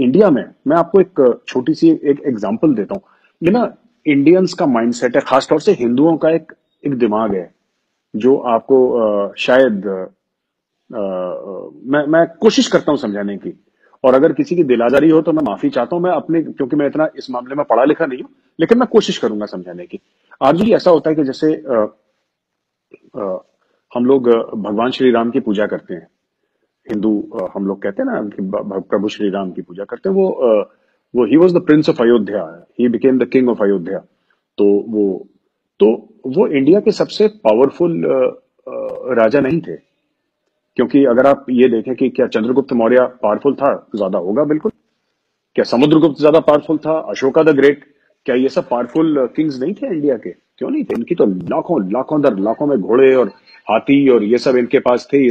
India में मैं आपको एक छोटी सी एक एग्जांपल देता हूँ। ये ना इंडियंस का माइंडसेट है, खासतौर से हिंदुओं का एक एक दिमाग है जो आपको शायद मैं कोशिश करता हूं समझाने की। और अगर किसी की दिल आजारी हो तो मैं माफी चाहता हूं, मैं अपने, क्योंकि मैं इतना इस मामले में पढ़ा लिखा नहीं हूं, लेकिन मैं कोशिश करूंगा समझाने की। आरजू जी, ऐसा होता है कि जैसे अ, हम लोग भगवान श्री राम की पूजा करते हैं। हिंदू हम लोग कहते हैं ना कि प्रभु श्री राम की पूजा करते हैं। वो he was the Prince of Ayodhya, he became the king of Ayodhya. तो वो तो वो इंडिया के सबसे पावरफुल राजा नहीं थे। क्योंकि अगर आप ये देखें कि क्या चंद्रगुप्त मौर्य पावरफुल था, ज्यादा होगा बिल्कुल। क्या समुद्रगुप्त ज्यादा पावरफुल था, अशोका द ग्रेट, क्या ये सब पावरफुल किंग्स नहीं थे इंडिया के? क्यों नहीं थे? इनकी तो लाखों लाखों दर लाखों में घोड़े और हाथी और ये सब इनके पास थे।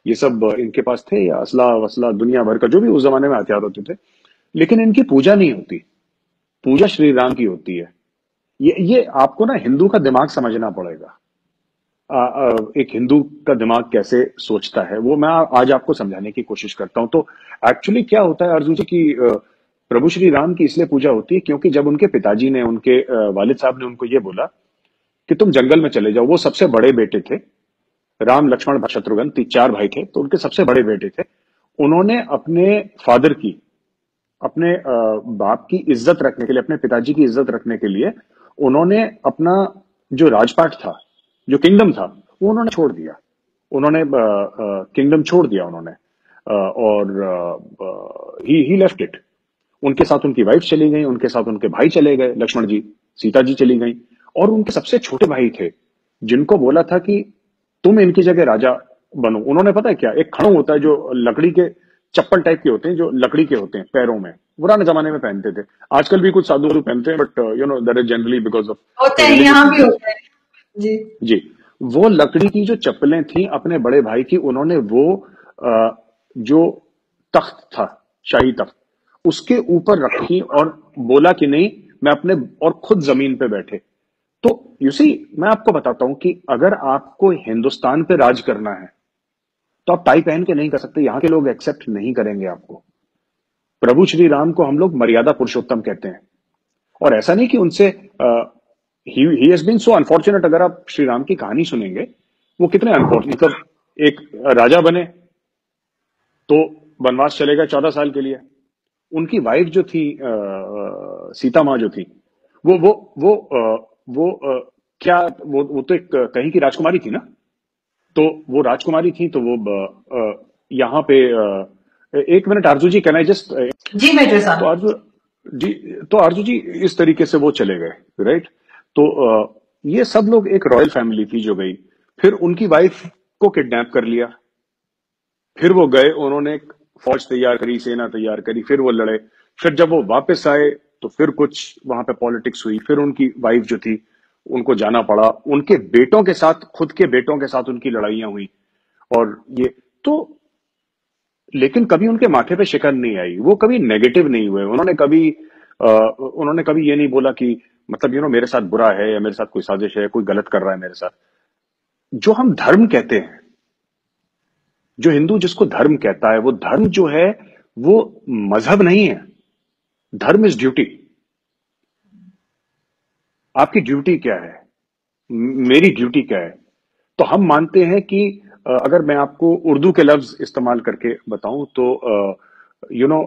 ये सब इनके पास थे, या असला वसला दुनिया भर का जो भी उस जमाने में हथियार होते थे। लेकिन इनकी पूजा नहीं होती। पूजा श्री राम की होती है। ये आपको ना हिंदू का दिमाग समझना पड़ेगा। एक हिंदू का दिमाग कैसे सोचता है वो मैं आज आपको समझाने की कोशिश करता हूं। तो एक्चुअली क्या होता है अर्जुन जी की, प्रभु श्री राम की इसलिए पूजा होती है क्योंकि जब उनके पिताजी ने, उनके वालिद साहब ने उनको ये बोला कि तुम जंगल में चले जाओ। वो सबसे बड़े बेटे थे। राम लक्ष्मण भरत शत्रुघ्न 4 भाई थे, तो उनके सबसे बड़े बेटे थे। उन्होंने अपने फादर की, अपने बाप की इज्जत रखने के लिए, अपने पिताजी की इज्जत रखने के लिए, उन्होंने अपना जो राजपाट था, जो किंगडम था, वो उन्होंने छोड़ दिया। उन्होंने किंगडम छोड़ दिया उन्होंने, और ही लेफ्ट इट। उनके साथ उनकी वाइफ चली गई, उनके साथ उनके भाई चले गए, लक्ष्मण जी, सीता जी चली गई। और उनके सबसे छोटे भाई थे जिनको बोला था कि तुम इनकी जगह राजा बनो। उन्होंने पता है क्या, एक खड़ू होता है जो लकड़ी के चप्पल टाइप के होते हैं, जो लकड़ी के होते हैं पैरों में, पुराने जमाने में पहनते थे। आजकल भी कुछ साधु वाधु पहनते हैं, but that is generally because of होते हैं, रिलीजियस यहाँ भी रीजन। होते हैं। जी। जी। वो लकड़ी की जो चप्पलें थी अपने बड़े भाई की, उन्होंने वो जो तख्त था, शाही तख्त, उसके ऊपर रखी और बोला कि नहीं, मैं अपने, और खुद जमीन पे बैठे। तो यू सी, मैं आपको बताता हूं कि अगर आपको हिंदुस्तान पे राज करना है तो आप टाई पहन के नहीं कर सकते। यहां के लोग एक्सेप्ट नहीं करेंगे आपको। प्रभु श्री राम को हम लोग मर्यादा पुरुषोत्तम कहते हैं। और ऐसा नहीं कि उनसे he has been so unfortunate. अगर आप श्री राम की कहानी सुनेंगे, वो कितने अनफॉर्चुनेट, मतलब एक राजा बने तो वनवास चले गए 14 साल के लिए। उनकी वाइफ जो थी, सीता माँ जो थी, वो वो वो वो क्या, वो तो एक कहीं की राजकुमारी थी ना। तो वो राजकुमारी थी, तो वो यहाँ पे, एक minute Arzoo ji, can I just, जी मेजर तो साहब। आरजू जी, तो आरजू जी, इस तरीके से वो चले गए, राइट। तो ये सब लोग, एक रॉयल फैमिली थी जो गई। फिर उनकी वाइफ को किडनैप कर लिया। फिर वो गए, उन्होंने एक फौज तैयार करी, सेना तैयार करी, फिर वो लड़े। फिर जब वो वापस आए तो फिर कुछ वहां पे पॉलिटिक्स हुई। फिर उनकी वाइफ जो थी, उनको जाना पड़ा। उनके बेटों के साथ, खुद के बेटों के साथ उनकी लड़ाइयां हुई। और ये तो, लेकिन कभी उनके माथे पे शिकन नहीं आई। वो कभी नेगेटिव नहीं हुए। उन्होंने कभी ये नहीं बोला कि, मतलब मेरे साथ बुरा है, या मेरे साथ कोई साजिश है, कोई गलत कर रहा है मेरे साथ। जो हम धर्म कहते हैं, जो हिंदू जिसको धर्म कहता है, वो धर्म जो है वो मजहब नहीं है। धर्म इज ड्यूटी। आपकी ड्यूटी क्या है, मेरी ड्यूटी क्या है? तो हम मानते हैं कि अगर मैं आपको उर्दू के लफ्ज इस्तेमाल करके बताऊं तो यू नो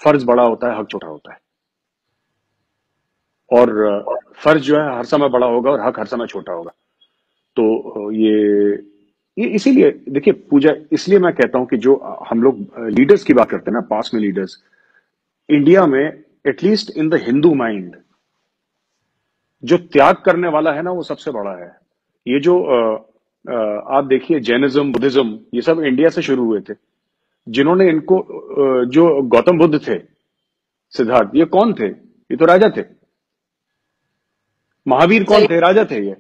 फर्ज बड़ा होता है, हक छोटा होता है। और फर्ज जो है हर समय बड़ा होगा और हक हर समय छोटा होगा। तो ये इसीलिए देखिए, पूजा, इसलिए मैं कहता हूं कि जो हम लोग लीडर्स की बात करते हैं ना, पास में लीडर्स, इंडिया में, at least in the Hindu mind, जो त्याग करने वाला है ना, वो सबसे बड़ा है। ये जो आप देखिए, जैनिज्म, बुद्धिज्म, ये सब इंडिया से शुरू हुए थे। जिन्होंने इनको, जो गौतम बुद्ध थे, सिद्धार्थ, ये कौन थे? ये तो राजा थे। महावीर कौन सही। थे? राजा थे ये।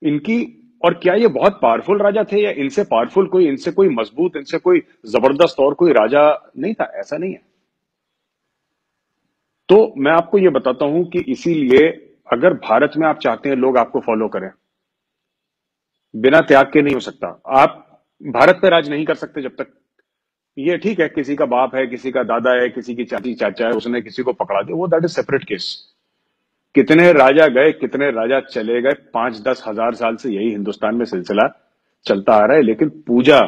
इनकी, और क्या ये बहुत पावरफुल राजा थे, या इनसे पावरफुल कोई, इनसे कोई मजबूत, इनसे कोई जबरदस्त और कोई राजा नहीं था? ऐसा नहीं है। तो मैं आपको ये बताता हूं कि इसीलिए अगर भारत में आप चाहते हैं लोग आपको फॉलो करें, बिना त्याग के नहीं हो सकता। आप भारत पे राज नहीं कर सकते जब तक ये ठीक है, किसी का बाप है, किसी का दादा है, किसी की चाची चाचा है, उसने किसी को पकड़ा दिया, वो दैट इज सेपरेट केस। कितने राजा गए, कितने राजा चले गए, 5-10 हजार साल से यही हिंदुस्तान में सिलसिला चलता आ रहा है। लेकिन पूजा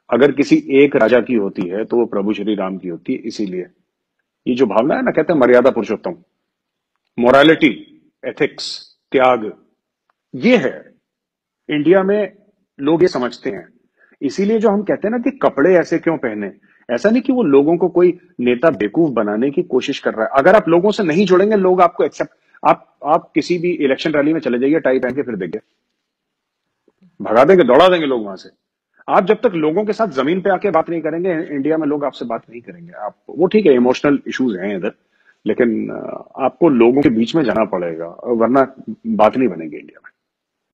अगर किसी एक राजा की होती है तो वो प्रभु श्री राम की होती है। इसीलिए ये जो भावना है ना, कहते हैं मर्यादा पुरुषोत्तम, मोरालिटी, एथिक्स, त्याग, ये है इंडिया में। लोग ये समझते हैं। इसीलिए जो हम कहते हैं ना कि कपड़े ऐसे क्यों पहने, ऐसा नहीं कि वो लोगों को कोई नेता बेवकूफ बनाने की कोशिश कर रहा है। अगर आप लोगों से नहीं जुड़ेंगे, लोग आपको एक्सेप्ट, आप किसी भी इलेक्शन रैली में चले जाइए टाई पहन के, फिर देखिए भगा देंगे, दौड़ा देंगे लोग वहां से। आप जब तक लोगों के साथ जमीन पे आके बात नहीं करेंगे, इंडिया में लोग आपसे बात नहीं करेंगे। आप, वो ठीक है, इमोशनल इश्यूज हैं इधर, लेकिन आपको लोगों के बीच में जाना पड़ेगा, वरना बात नहीं बनेगी इंडिया में।